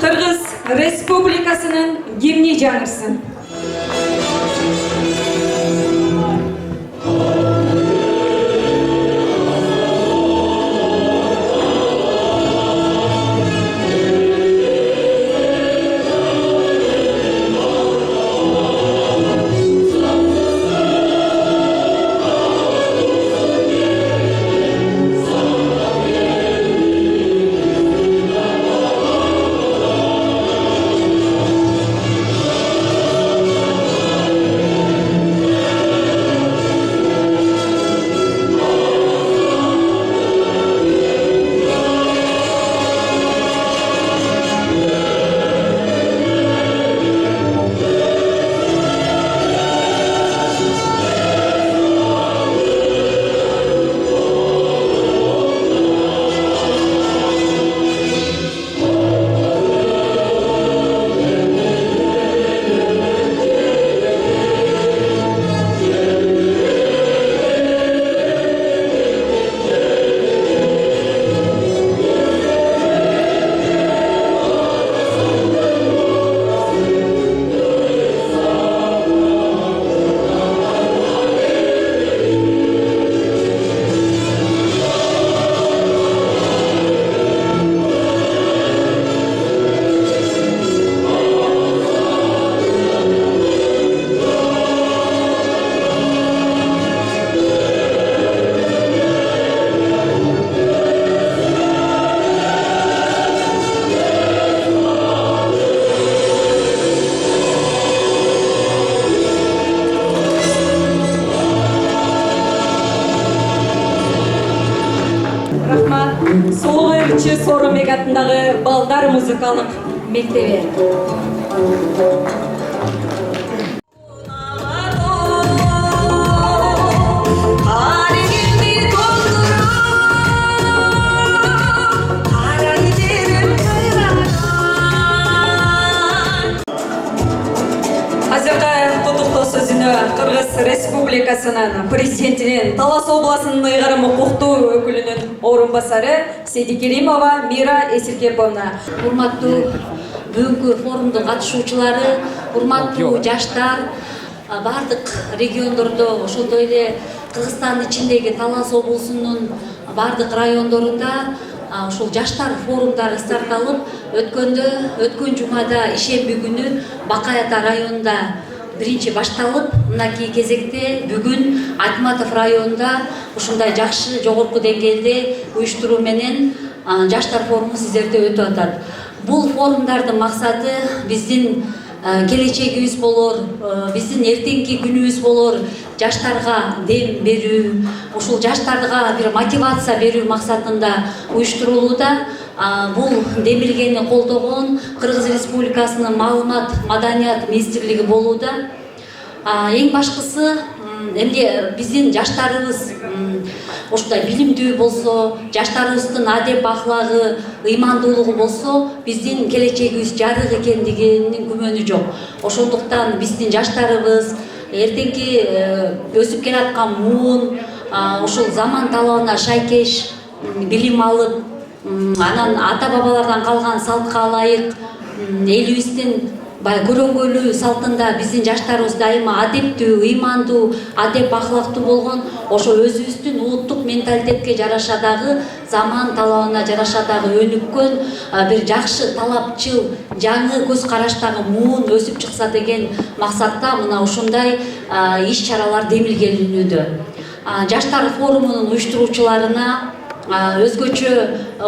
Kırgız Respublikasının gimni canırsın. Soğuk Soru Megatındağı Balдар Müzikalik Mektebi. Kırgız Respublikasının Prezidentinin Талас обласының ыйгарым укуктуу өкүлүнүн орунбасары Седикеримова Мира Эсиркеповна. Урматтуу бүгүнкү форумдун катышуучулары, урматтуу жаштар, бардык региондордо, ошондой эле Кыргызстандын ичиндеги Талас облусунун бардык райондорунда ушул жаштар форумдары старт алып, өткөн жумада ишемби күнү Бакай Ата районунда биринчи башталып, мынакей кезекте бүгүн Айтматов районунда ушундай жакшы жогорку деңгээлде уюштуруу менен жаштар форуму сиздерде өтүп атат. Бул форумдардын максаты биздин келечегибиз болор, биздин эртеңки күнүбүз болор, жаштарга дем берүү, ушул жаштарга бир мотивация берүү максатында уюштурулууда. Бул демилгени колдогон Кыргыз Республикасынын Маалымат Маданият министрлиги болууда. Эң башкысы эмне биздин жаштарыбыз ушундай билимдүү болсо, жаштарыбыздын адеп ахлагы, ыймандуулугу болсо, биздин келечегибиз жарык экендигинин күмөнү жок. Ошондуктан биздин жаштарыбыз эртеңки өсүп келаткан муун, ушул заман талабына шайкеш билим алып, анан ата бабалардан калган салтка ылайык элибиздин көрөңгөлүү салтында биздин жаштарыбыз дайыма адептүү, ыймандуу, адеп ахлактуу болгон, ошо өзүбүздүн улуттук менталитетке жараша дагы, заман талабына жараша дагы өнүккөн бир жакшы, талапчыл, жаңы көз караштагы муун өсүп чыкса деген максатта мына ушундай иш-чаралар демилгелинүүдө. Жаштар форумунун уюштуруучуларына өзгөчө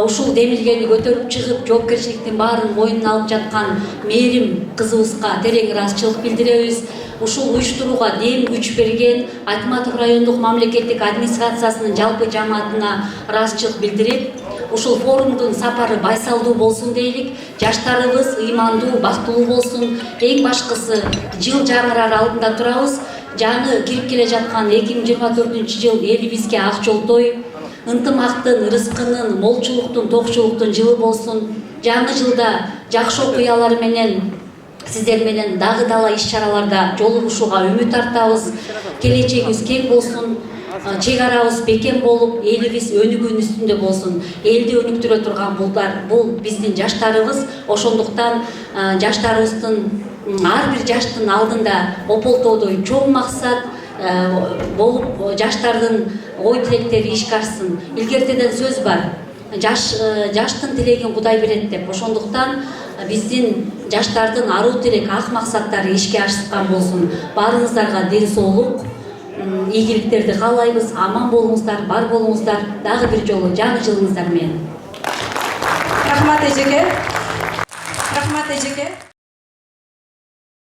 ушул демилгени көтөрүп чыгып, жоопкерчиликтин баарын мойнуна алып жаткан Мээрим кызыбызга терең ыраазычылык билдиребиз. Ушул уюштурууга дем күч берген Айтматов райондук мамлекеттик администрациясынын жалпы жамаатына ыраазычылык билдирип, ушул форумдун сапары байсалдуу болсун дейлик. Жаштарыбыз ыймандуу, бактылуу болсун. Эң башкысы жыл жаңырар алдында турабыз. Жаңы кирип келе жаткан 2024-жыл элибизге ак жол той, ынтымактын, ырыскынын, молчулуктун, токчулуктун жылы болсун. Жаңы жылда жакшы окуялар менен сиздер менен дагы талай иш-чараларда жолугушууга үмүт артабыз. Келечегибиз кең болсун, чек арабыз бекем болуп, элибиз өнүгүүнүн үстүндө болсун. Элди өнүктүрө турган бул биздин жаштарыбыз. Ошондуктан жаштарыбыздын ар бир жаштын алдында ополтоодой чоң максат болуп, жаштардын ой тилектери ишке ашсын. Илгертеден сөз бар. Жаштын тилегин Кудай берет деп. Ошондуктан биздин жаштардын аруу тилек, ак максаттары ишке ашкан болсун. Баарыңыздарга ден соолук, ийгиликтерди каалайбыз. Аман болуңуздар, бар болуңуздар. Дагы бир жолу жаңы жылыңыздар менен. Рахмат эжеке. Рахмат эжеке.